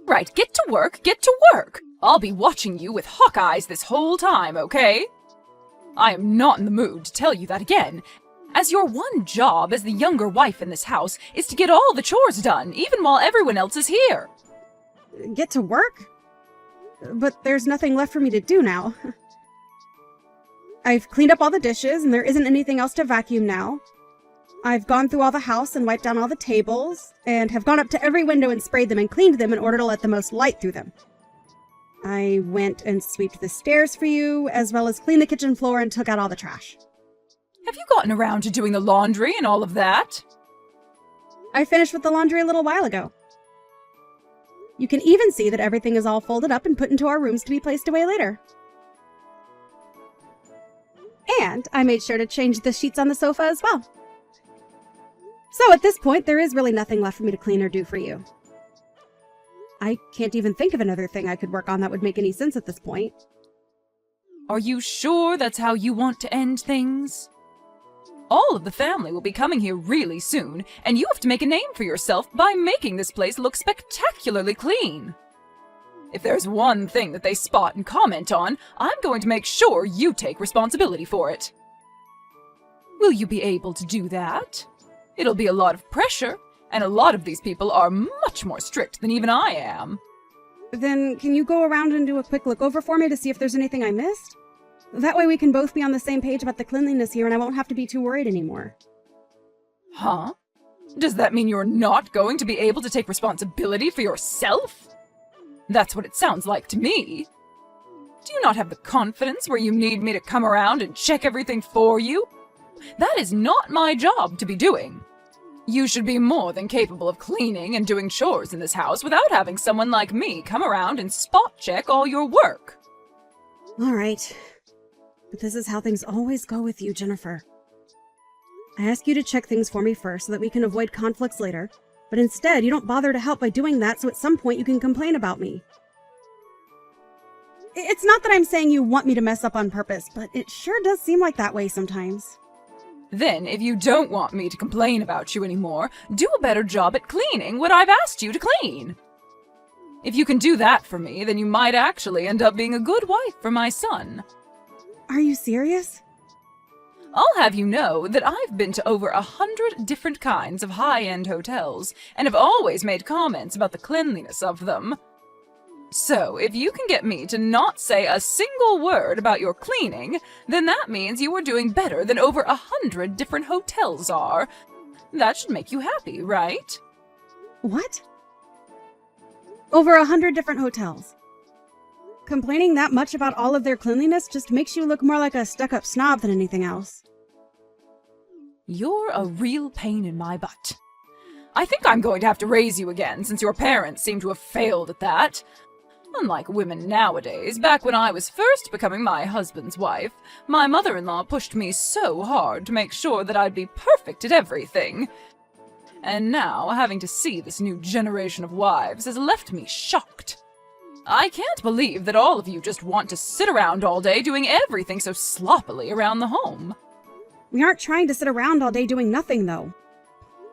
Right, get to work, get to work! I'll be watching you with hawk eyes this whole time, okay? I am not in the mood to tell you that again, as your one job as the younger wife in this house is to get all the chores done, even while everyone else is here. Get to work? But there's nothing left for me to do now. I've cleaned up all the dishes, and there isn't anything else to vacuum now. I've gone through all the house and wiped down all the tables, and have gone up to every window and sprayed them and cleaned them in order to let the most light through them. I went and swept the stairs for you, as well as cleaned the kitchen floor and took out all the trash. Have you gotten around to doing the laundry and all of that? I finished with the laundry a little while ago. You can even see that everything is all folded up and put into our rooms to be placed away later. And I made sure to change the sheets on the sofa as well. So at this point, there is really nothing left for me to clean or do for you. I can't even think of another thing I could work on that would make any sense at this point. Are you sure that's how you want to end things? All of the family will be coming here really soon, and you have to make a name for yourself by making this place look spectacularly clean. If there's one thing that they spot and comment on, I'm going to make sure you take responsibility for it. Will you be able to do that? It'll be a lot of pressure, and a lot of these people are much more strict than even I am. Then can you go around and do a quick look over for me to see if there's anything I missed? That way we can both be on the same page about the cleanliness here and I won't have to be too worried anymore. Huh? Does that mean you're not going to be able to take responsibility for yourself? That's what it sounds like to me. Do you not have the confidence where you need me to come around and check everything for you? That is not my job to be doing. You should be more than capable of cleaning and doing chores in this house without having someone like me come around and spot check all your work. All right. But this is how things always go with you, Jennifer. I ask you to check things for me first so that we can avoid conflicts later, but instead you don't bother to help by doing that so at some point you can complain about me. It's not that I'm saying you want me to mess up on purpose, but it sure does seem like that way sometimes. Then, if you don't want me to complain about you anymore, do a better job at cleaning what I've asked you to clean. If you can do that for me, then you might actually end up being a good wife for my son. Are you serious? I'll have you know that I've been to over 100 different kinds of high-end hotels, and have always made comments about the cleanliness of them. So, if you can get me to not say a single word about your cleaning, then that means you are doing better than over 100 different hotels are. That should make you happy, right? What? Over 100 different hotels. Complaining that much about all of their cleanliness just makes you look more like a stuck-up snob than anything else. You're a real pain in my butt. I think I'm going to have to raise you again, since your parents seem to have failed at that. Unlike women nowadays, back when I was first becoming my husband's wife, my mother-in-law pushed me so hard to make sure that I'd be perfect at everything. And now, having to see this new generation of wives has left me shocked. I can't believe that all of you just want to sit around all day doing everything so sloppily around the home. We aren't trying to sit around all day doing nothing, though.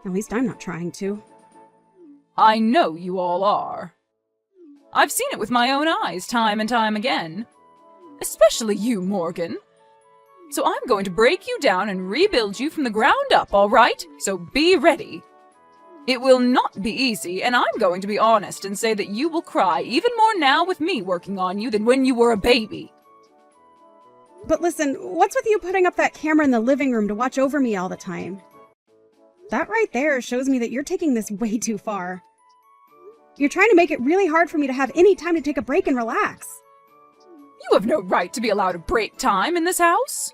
At least I'm not trying to. I know you all are. I've seen it with my own eyes time and time again. Especially you, Morgan. So I'm going to break you down and rebuild you from the ground up, all right? So be ready. It will not be easy, and I'm going to be honest and say that you will cry even more now with me working on you than when you were a baby. But listen, what's with you putting up that camera in the living room to watch over me all the time? That right there shows me that you're taking this way too far. You're trying to make it really hard for me to have any time to take a break and relax. You have no right to be allowed a break time in this house.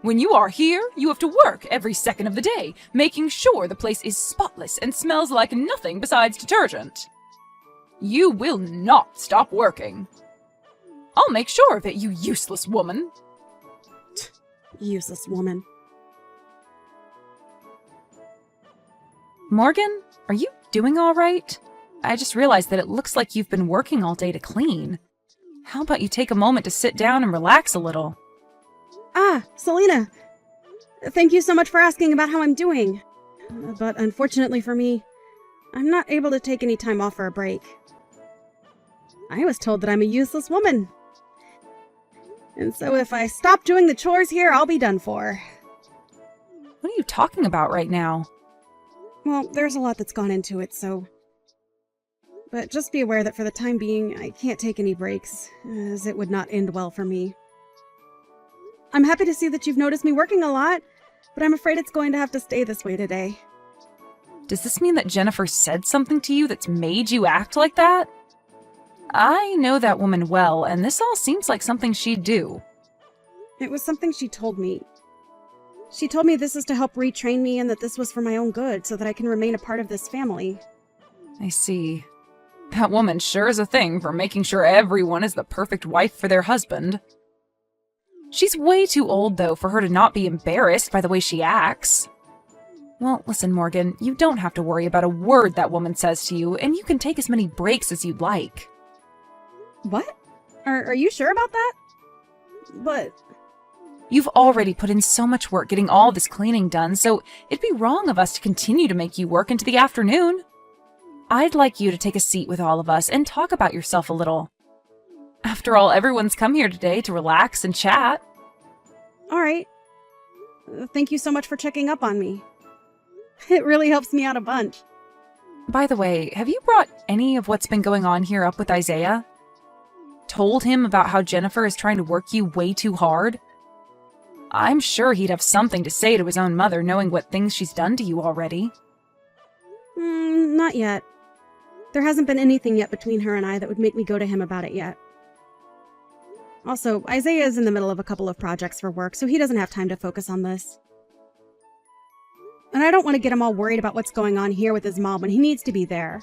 When you are here, you have to work every second of the day, making sure the place is spotless and smells like nothing besides detergent. You will not stop working. I'll make sure of it, you useless woman. Useless woman. Morgan, are you doing all right? I just realized that it looks like you've been working all day to clean. How about you take a moment to sit down and relax a little? Ah, Selena. Thank you so much for asking about how I'm doing. But unfortunately for me, I'm not able to take any time off for a break. I was told that I'm a useless woman. And so if I stop doing the chores here, I'll be done for. What are you talking about right now? Well, there's a lot that's gone into it, so... But just be aware that for the time being, I can't take any breaks, as it would not end well for me. I'm happy to see that you've noticed me working a lot, but I'm afraid it's going to have to stay this way today. Does this mean that Jennifer said something to you that's made you act like that? I know that woman well, and this all seems like something she'd do. It was something she told me. She told me this is to help retrain me and that this was for my own good, so that I can remain a part of this family. I see. That woman sure is a thing for making sure everyone is the perfect wife for their husband. She's way too old, though, for her to not be embarrassed by the way she acts. Well, listen, Morgan, you don't have to worry about a word that woman says to you, and you can take as many breaks as you'd like. What? Are you sure about that? But... You've already put in so much work getting all this cleaning done, so it'd be wrong of us to continue to make you work into the afternoon. I'd like you to take a seat with all of us and talk about yourself a little. After all, everyone's come here today to relax and chat. All right. Thank you so much for checking up on me. It really helps me out a bunch. By the way, have you brought any of what's been going on here up with Isaiah? Told him about how Jennifer is trying to work you way too hard? I'm sure he'd have something to say to his own mother, knowing what things she's done to you already. Not yet. There hasn't been anything yet between her and I that would make me go to him about it yet. Also, Isaiah is in the middle of a couple of projects for work, so he doesn't have time to focus on this. And I don't want to get him all worried about what's going on here with his mom when he needs to be there.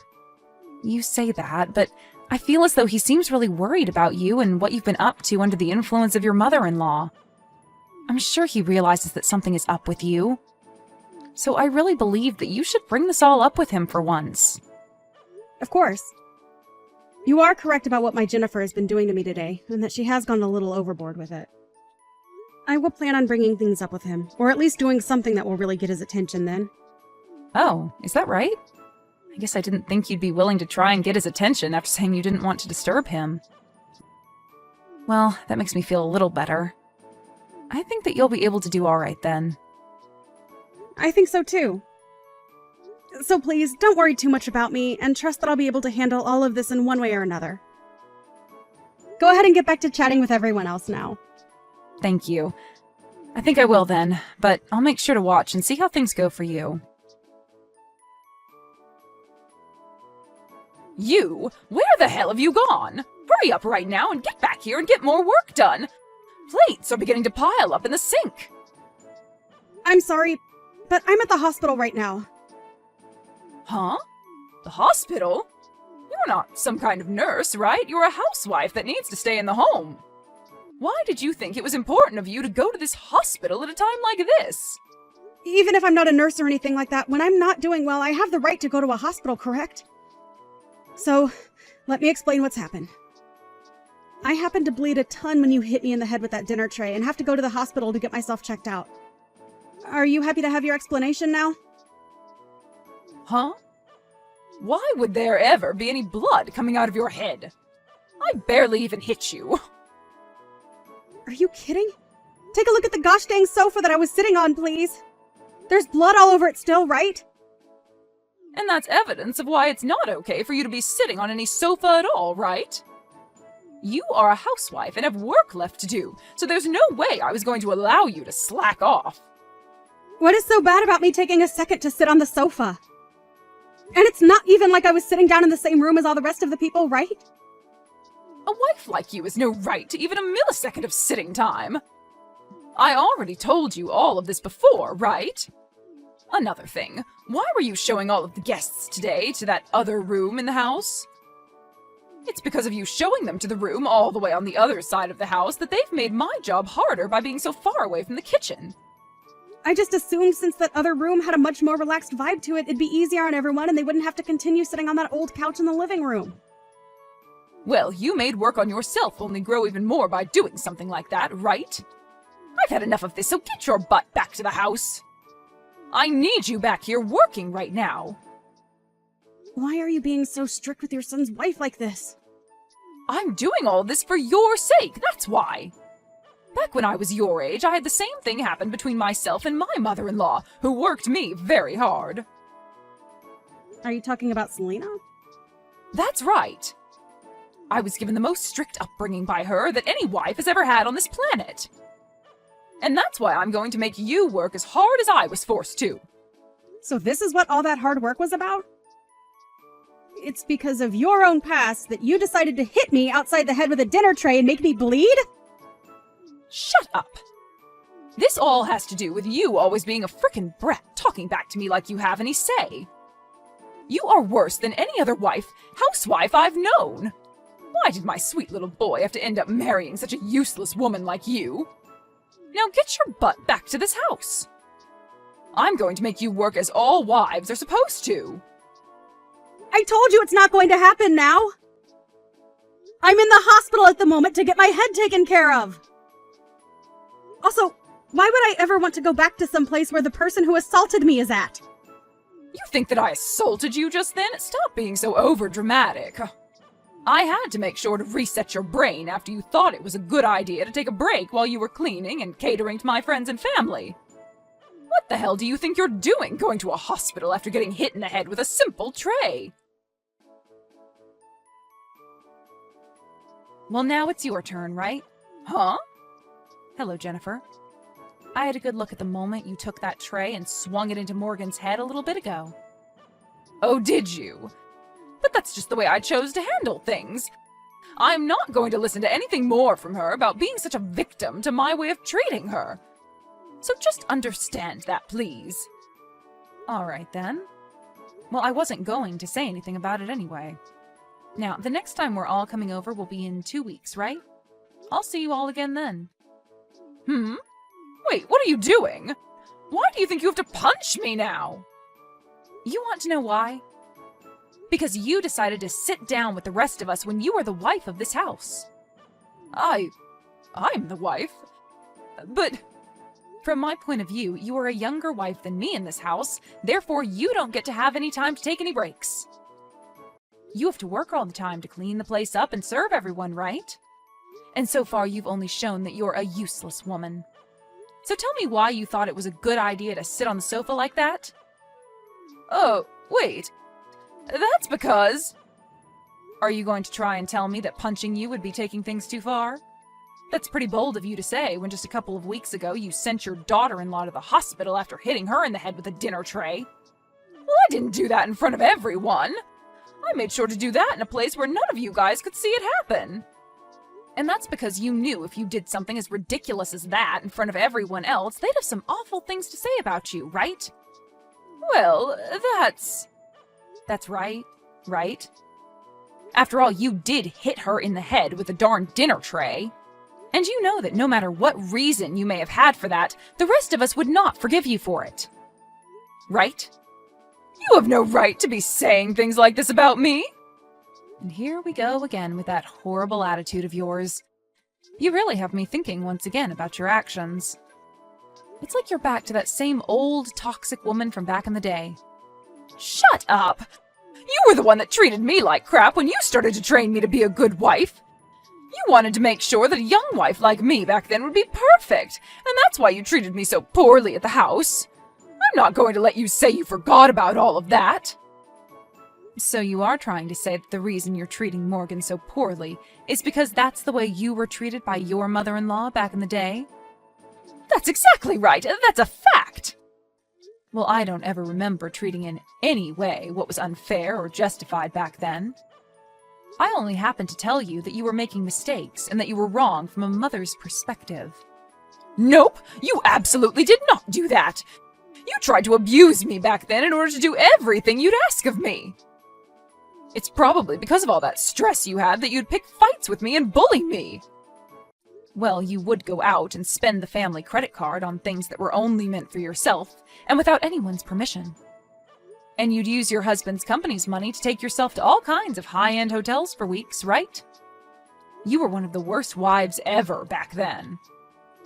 You say that, but I feel as though he seems really worried about you and what you've been up to under the influence of your mother-in-law. I'm sure he realizes that something is up with you. So I really believe that you should bring this all up with him for once. Of course. You are correct about what my Jennifer has been doing to me today, and that she has gone a little overboard with it. I will plan on bringing things up with him, or at least doing something that will really get his attention then. Oh, is that right? I guess I didn't think you'd be willing to try and get his attention after saying you didn't want to disturb him. Well, that makes me feel a little better. I think that you'll be able to do all right then. I think so too. So please, don't worry too much about me, and trust that I'll be able to handle all of this in one way or another. Go ahead and get back to chatting with everyone else now. Thank you. I think I will then, but I'll make sure to watch and see how things go for you. You? Where the hell have you gone? Hurry up right now and get back here and get more work done. Plates are beginning to pile up in the sink. I'm sorry, but I'm at the hospital right now. Huh? The hospital? You're not some kind of nurse, right? You're a housewife that needs to stay in the home. Why did you think it was important of you to go to this hospital at a time like this? Even if I'm not a nurse or anything like that, when I'm not doing well, I have the right to go to a hospital, correct? So, let me explain what's happened. I happened to bleed a ton when you hit me in the head with that dinner tray and have to go to the hospital to get myself checked out. Are you happy to have your explanation now? Huh? Why would there ever be any blood coming out of your head? I barely even hit you. Are you kidding? Take a look at the gosh dang sofa that I was sitting on, please. There's blood all over it still, right? And that's evidence of why it's not okay for you to be sitting on any sofa at all, right? You are a housewife and have work left to do, so there's no way I was going to allow you to slack off. What is so bad about me taking a second to sit on the sofa? And it's not even like I was sitting down in the same room as all the rest of the people, right? A wife like you has no right to even a millisecond of sitting time. I already told you all of this before, right? Another thing, why were you showing all of the guests today to that other room in the house? It's because of you showing them to the room all the way on the other side of the house that they've made my job harder by being so far away from the kitchen. I just assumed since that other room had a much more relaxed vibe to it, it'd be easier on everyone and they wouldn't have to continue sitting on that old couch in the living room. Well, you made work on yourself only grow even more by doing something like that, right? I've had enough of this, so get your butt back to the house. I need you back here working right now. Why are you being so strict with your son's wife like this? I'm doing all this for your sake, that's why. Back when I was your age, I had the same thing happen between myself and my mother-in-law, who worked me very hard. Are you talking about Selena? That's right. I was given the most strict upbringing by her that any wife has ever had on this planet. And that's why I'm going to make you work as hard as I was forced to. So this is what all that hard work was about? It's because of your own past that you decided to hit me outside the head with a dinner tray and make me bleed? Shut up. This all has to do with you always being a frickin' brat talking back to me like you have any say. You are worse than any other housewife I've known. Why did my sweet little boy have to end up marrying such a useless woman like you? Now get your butt back to this house. I'm going to make you work as all wives are supposed to. I told you it's not going to happen now. I'm in the hospital at the moment to get my head taken care of. Also, why would I ever want to go back to some place where the person who assaulted me is at? You think that I assaulted you just then? Stop being so overdramatic. I had to make sure to reset your brain after you thought it was a good idea to take a break while you were cleaning and catering to my friends and family. What the hell do you think you're doing going to a hospital after getting hit in the head with a simple tray? Well, now it's your turn, right? Huh? Hello, Jennifer. I had a good look at the moment you took that tray and swung it into Morgan's head a little bit ago. Oh, did you? But that's just the way I chose to handle things. I'm not going to listen to anything more from her about being such a victim to my way of treating her. So just understand that, please. All right, then. Well, I wasn't going to say anything about it anyway. Now, the next time we're all coming over will be in 2 weeks, right? I'll see you all again then. Wait, what are you doing? Why do you think you have to punch me now? You want to know why? Because you decided to sit down with the rest of us when you were the wife of this house. I'm the wife. But from my point of view, you are a younger wife than me in this house, therefore you don't get to have any time to take any breaks. You have to work all the time to clean the place up and serve everyone, right? And so far you've only shown that you're a useless woman. So tell me why you thought it was a good idea to sit on the sofa like that? Oh, wait. That's because... Are you going to try and tell me that punching you would be taking things too far? That's pretty bold of you to say when just a couple of weeks ago you sent your daughter-in-law to the hospital after hitting her in the head with a dinner tray. Well, I didn't do that in front of everyone. I made sure to do that in a place where none of you guys could see it happen. And that's because you knew if you did something as ridiculous as that in front of everyone else, they'd have some awful things to say about you, right? Well, that's right, right? After all, you did hit her in the head with a darn dinner tray. And you know that no matter what reason you may have had for that, the rest of us would not forgive you for it. Right? You have no right to be saying things like this about me. And here we go again with that horrible attitude of yours. You really have me thinking once again about your actions. It's like you're back to that same old toxic woman from back in the day. Shut up! You were the one that treated me like crap when you started to train me to be a good wife. You wanted to make sure that a young wife like me back then would be perfect, and that's why you treated me so poorly at the house. I'm not going to let you say you forgot about all of that. So you are trying to say that the reason you're treating Morgan so poorly is because that's the way you were treated by your mother-in-law back in the day? That's exactly right. That's a fact. Well, I don't ever remember treating in any way what was unfair or justified back then. I only happened to tell you that you were making mistakes and that you were wrong from a mother's perspective. Nope, you absolutely did not do that. You tried to abuse me back then in order to do everything you'd ask of me. It's probably because of all that stress you had that you'd pick fights with me and bully me. Well, you would go out and spend the family credit card on things that were only meant for yourself and without anyone's permission. And you'd use your husband's company's money to take yourself to all kinds of high-end hotels for weeks, right? You were one of the worst wives ever back then.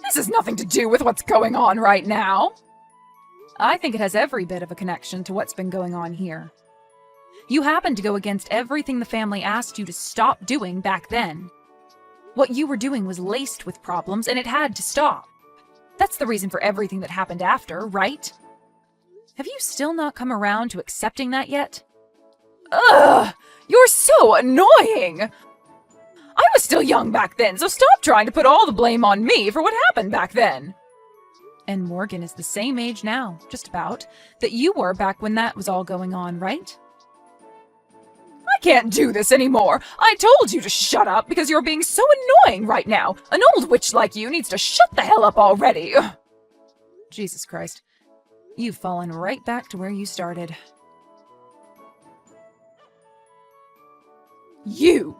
This has nothing to do with what's going on right now. I think it has every bit of a connection to what's been going on here. You happened to go against everything the family asked you to stop doing back then. What you were doing was laced with problems, and it had to stop. That's the reason for everything that happened after, right? Have you still not come around to accepting that yet? Ugh! You're so annoying! I was still young back then, so stop trying to put all the blame on me for what happened back then. And Morgan is the same age now, just about, that you were back when that was all going on, right? I can't do this anymore. I told you to shut up because you're being so annoying right now. An old witch like you needs to shut the hell up already. Ugh. Jesus Christ. You've fallen right back to where you started. You!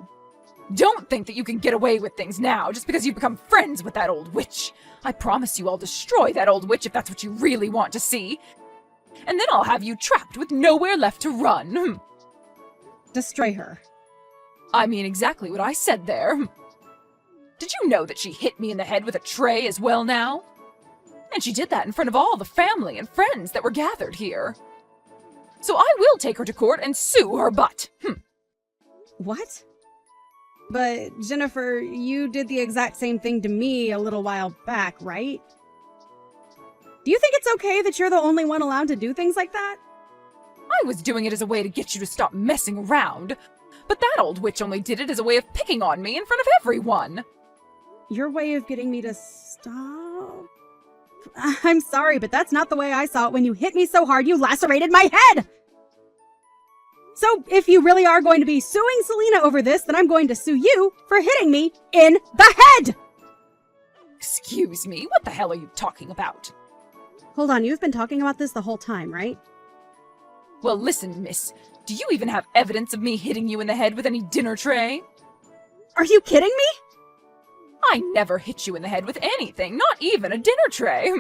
Don't think that you can get away with things now just because you've become friends with that old witch. I promise you I'll destroy that old witch if that's what you really want to see. And then I'll have you trapped with nowhere left to run. Destroy her. I mean exactly what I said there. Did you know that she hit me in the head with a tray as well now? And she did that in front of all the family and friends that were gathered here. So I will take her to court and sue her butt. What? But, Jennifer, you did the exact same thing to me a little while back, right? Do you think it's okay that you're the only one allowed to do things like that? I was doing it as a way to get you to stop messing around. But that old witch only did it as a way of picking on me in front of everyone. Your way of getting me to stop? I'm sorry, but that's not the way I saw it when you hit me so hard you lacerated my head! So, if you really are going to be suing Selena over this, then I'm going to sue you for hitting me in the head! Excuse me, what the hell are you talking about? Hold on, you've been talking about this the whole time, right? Well, listen, miss. Do you even have evidence of me hitting you in the head with any dinner tray? Are you kidding me? I never hit you in the head with anything, not even a dinner tray.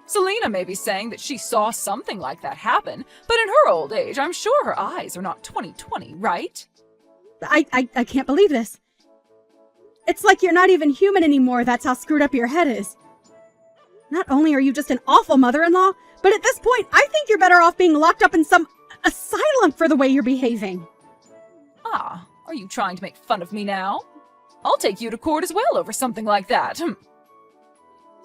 Selena may be saying that she saw something like that happen, but in her old age, I'm sure her eyes are not 20/20, right? I can't believe this. It's like you're not even human anymore, that's how screwed up your head is. Not only are you just an awful mother-in-law, but at this point, I think you're better off being locked up in some asylum for the way you're behaving. Ah, are you trying to make fun of me now? I'll take you to court as well over something like that.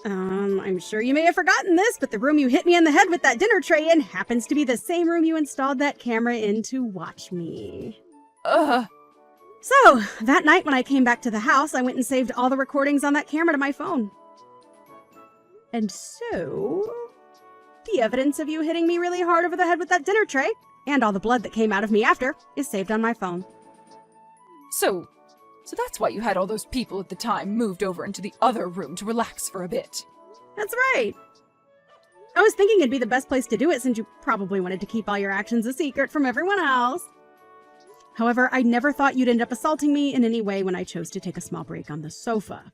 I'm sure you may have forgotten this, but the room you hit me in the head with that dinner tray in happens to be the same room you installed that camera in to watch me. So, that night when I came back to the house, I went and saved all the recordings on that camera to my phone. And so, the evidence of you hitting me really hard over the head with that dinner tray, and all the blood that came out of me after, is saved on my phone. So that's why you had all those people at the time moved over into the other room to relax for a bit. That's right. I was thinking it'd be the best place to do it since you probably wanted to keep all your actions a secret from everyone else. However, I never thought you'd end up assaulting me in any way when I chose to take a small break on the sofa.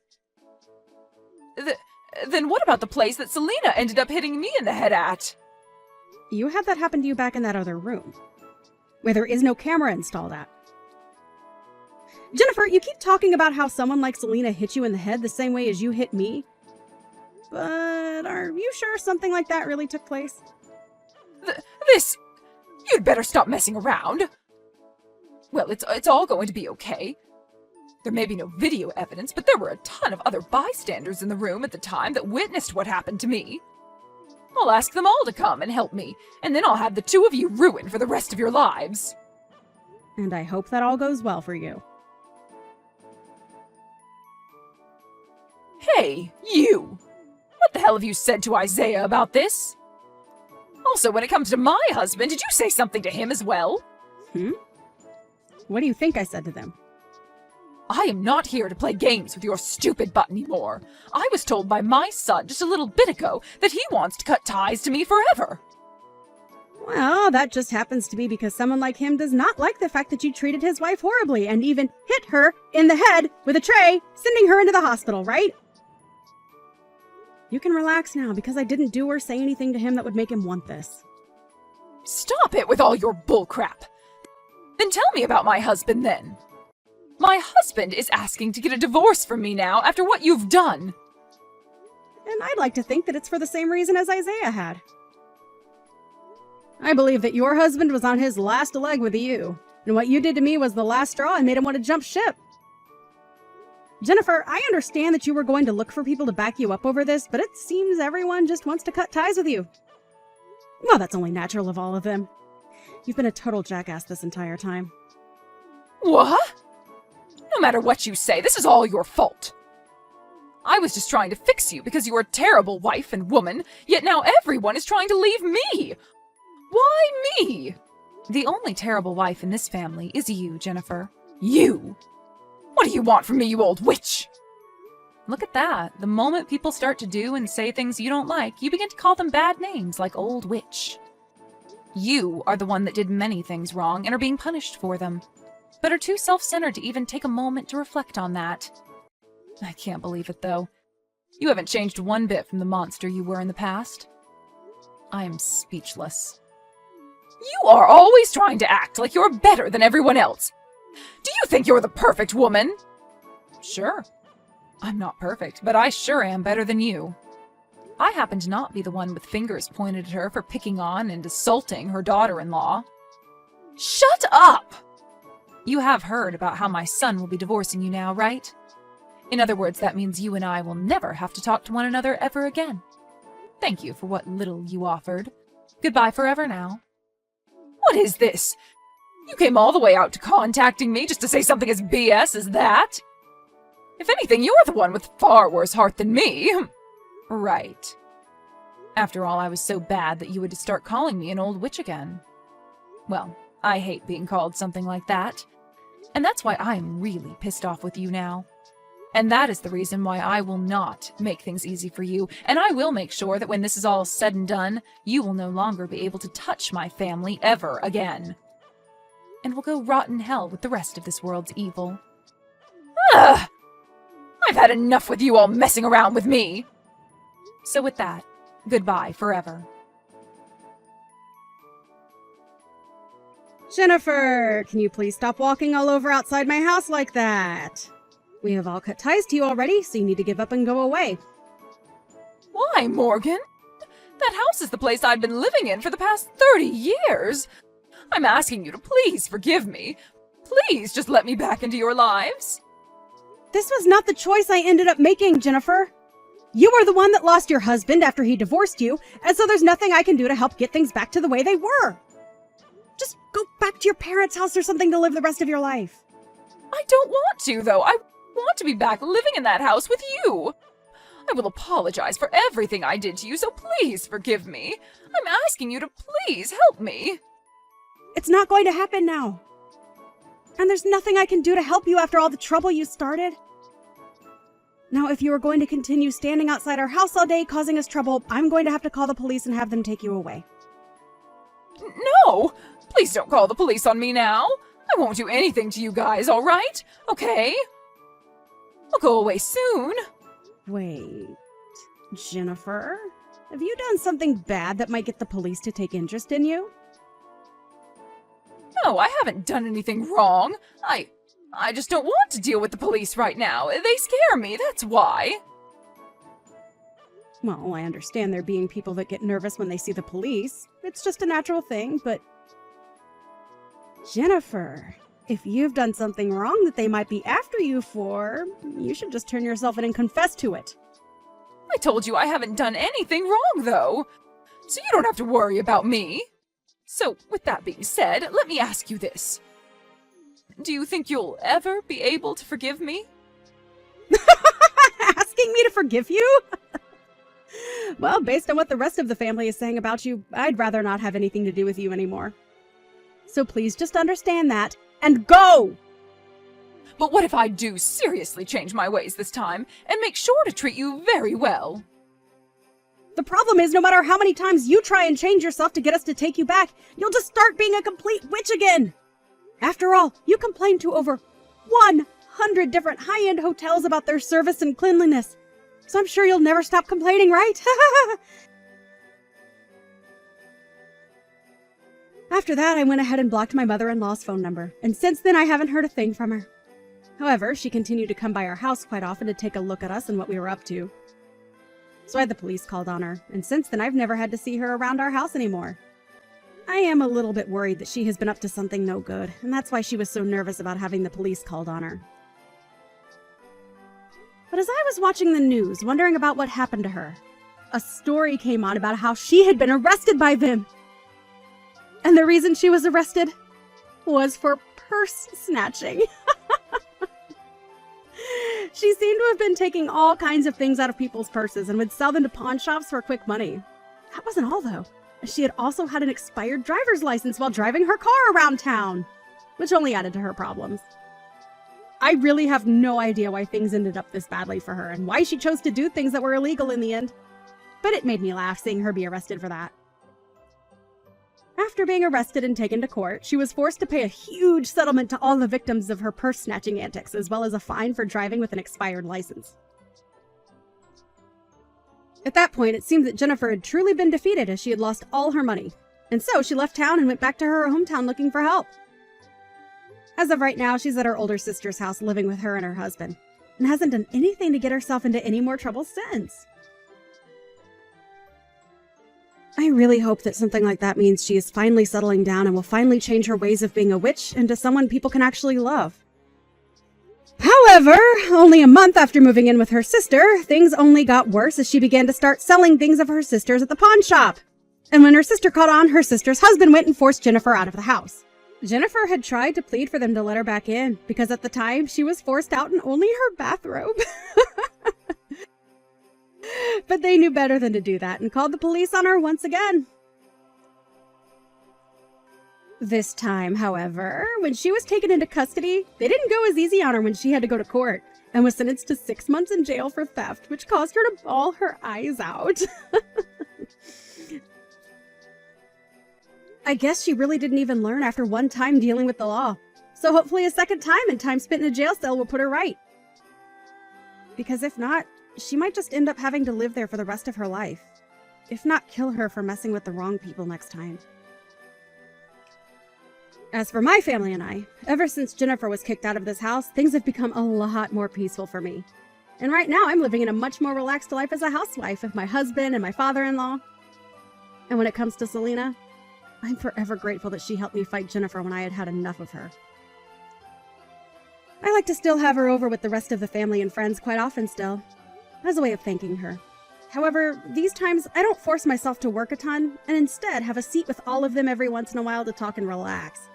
Then what about the place that Selena ended up hitting me in the head at? You had that happen to you back in that other room, where there is no camera installed at. Jennifer, you keep talking about how someone like Selena hit you in the head the same way as you hit me. But are you sure something like that really took place? You'd better stop messing around. Well, it's all going to be okay. There may be no video evidence, but there were a ton of other bystanders in the room at the time that witnessed what happened to me. I'll ask them all to come and help me, and then I'll have the two of you ruined for the rest of your lives. And I hope that all goes well for you. Hey, you! What the hell have you said to Isaiah about this? Also, when it comes to my husband, did you say something to him as well? What do you think I said to them? I am not here to play games with your stupid butt anymore. I was told by my son just a little bit ago that he wants to cut ties to me forever. Well, that just happens to be because someone like him does not like the fact that you treated his wife horribly and even hit her in the head with a tray, sending her into the hospital, right? You can relax now because I didn't do or say anything to him that would make him want this. Stop it with all your bullcrap. Then tell me about my husband then. My husband is asking to get a divorce from me now after what you've done. And I'd like to think that it's for the same reason as Isaiah had. I believe that your husband was on his last leg with you, and what you did to me was the last straw and made him want to jump ship. Jennifer, I understand that you were going to look for people to back you up over this, but it seems everyone just wants to cut ties with you. Well, that's only natural of all of them. You've been a total jackass this entire time. What? No matter what you say, this is all your fault. I was just trying to fix you because you were a terrible wife and woman, yet now everyone is trying to leave me. Why me? The only terrible wife in this family is you, Jennifer. You? What do you want from me, you old witch? Look at that. The moment people start to do and say things you don't like, you begin to call them bad names like old witch. You are the one that did many things wrong and are being punished for them, but are too self-centered to even take a moment to reflect on that. I can't believe it, though. You haven't changed one bit from the monster you were in the past. I am speechless. You are always trying to act like you're better than everyone else. Do you think you're the perfect woman? Sure. I'm not perfect, but I sure am better than you. I happen to not be the one with fingers pointed at her for picking on and assaulting her daughter-in-law. Shut up! You have heard about how my son will be divorcing you now, right? In other words, that means you and I will never have to talk to one another ever again. Thank you for what little you offered. Goodbye forever now. What is this? You came all the way out to contacting me just to say something as BS as that? If anything, you're the one with far worse heart than me. Right. After all, I was so bad that you would start calling me an old witch again. Well, I hate being called something like that. And that's why I'm really pissed off with you now. And that is the reason why I will not make things easy for you, and I will make sure that when this is all said and done, you will no longer be able to touch my family ever again. And will go rot in hell with the rest of this world's evil. Ugh! I've had enough with you all messing around with me! So with that, goodbye forever. Jennifer, can you please stop walking all over outside my house like that? We have all cut ties to you already, so you need to give up and go away. Why, Morgan? That house is the place I've been living in for the past 30 years. I'm asking you to please forgive me. Please just let me back into your lives. This was not the choice I ended up making, Jennifer. You are the one that lost your husband after he divorced you, and so there's nothing I can do to help get things back to the way they were. Just go back to your parents' house or something to live the rest of your life. I don't want to, though. I want to be back living in that house with you. I will apologize for everything I did to you, so please forgive me. I'm asking you to please help me. It's not going to happen now. And there's nothing I can do to help you after all the trouble you started. Now, if you are going to continue standing outside our house all day causing us trouble, I'm going to have to call the police and have them take you away. No! Please don't call the police on me now. I won't do anything to you guys, all right? Okay? I'll go away soon. Wait, Jennifer? Have you done something bad that might get the police to take interest in you? No, I haven't done anything wrong. I just don't want to deal with the police right now. They scare me, that's why. Well, I understand there being people that get nervous when they see the police. It's just a natural thing, but... Jennifer, if you've done something wrong that they might be after you for, you should just turn yourself in and confess to it. I told you I haven't done anything wrong, though. So you don't have to worry about me. So, with that being said, let me ask you this. Do you think you'll ever be able to forgive me? Asking me to forgive you? Well, based on what the rest of the family is saying about you, I'd rather not have anything to do with you anymore. So please just understand that, and go! But what if I do seriously change my ways this time, and make sure to treat you very well? The problem is, no matter how many times you try and change yourself to get us to take you back, you'll just start being a complete witch again! After all, you complained to over 100 different high-end hotels about their service and cleanliness. So I'm sure you'll never stop complaining, right? After that, I went ahead and blocked my mother-in-law's phone number, and since then I haven't heard a thing from her. However, she continued to come by our house quite often to take a look at us and what we were up to. So I had the police called on her, and since then I've never had to see her around our house anymore. I am a little bit worried that she has been up to something no good, and that's why she was so nervous about having the police called on her. But as I was watching the news, wondering about what happened to her, a story came on about how she had been arrested by them. And the reason she was arrested was for purse snatching. She seemed to have been taking all kinds of things out of people's purses and would sell them to pawn shops for quick money. That wasn't all, though. She had also had an expired driver's license while driving her car around town, which only added to her problems. I really have no idea why things ended up this badly for her and why she chose to do things that were illegal in the end. But it made me laugh seeing her be arrested for that. After being arrested and taken to court, she was forced to pay a huge settlement to all the victims of her purse-snatching antics, as well as a fine for driving with an expired license. At that point, it seemed that Jennifer had truly been defeated as she had lost all her money, and so she left town and went back to her hometown looking for help. As of right now, she's at her older sister's house living with her and her husband, and hasn't done anything to get herself into any more trouble since. I really hope that something like that means she is finally settling down and will finally change her ways of being a witch into someone people can actually love. However, only a month after moving in with her sister, things only got worse as she began to start selling things of her sister's at the pawn shop. And when her sister caught on, her sister's husband went and forced Jennifer out of the house. Jennifer had tried to plead for them to let her back in, because at the time, she was forced out in only her bathrobe. But they knew better than to do that and called the police on her once again. This time, however, when she was taken into custody, they didn't go as easy on her when she had to go to court and was sentenced to 6 months in jail for theft, which caused her to bawl her eyes out. I guess she really didn't even learn after one time dealing with the law. So hopefully a second time and time spent in a jail cell will put her right. Because if not, she might just end up having to live there for the rest of her life. If not kill her for messing with the wrong people next time. As for my family and I, ever since Jennifer was kicked out of this house, things have become a lot more peaceful for me. And right now I'm living in a much more relaxed life as a housewife with my husband and my father-in-law. And when it comes to Selena, I'm forever grateful that she helped me fight Jennifer when I had had enough of her. I like to still have her over with the rest of the family and friends quite often still, as a way of thanking her. However, these times I don't force myself to work a ton, and instead have a seat with all of them every once in a while to talk and relax.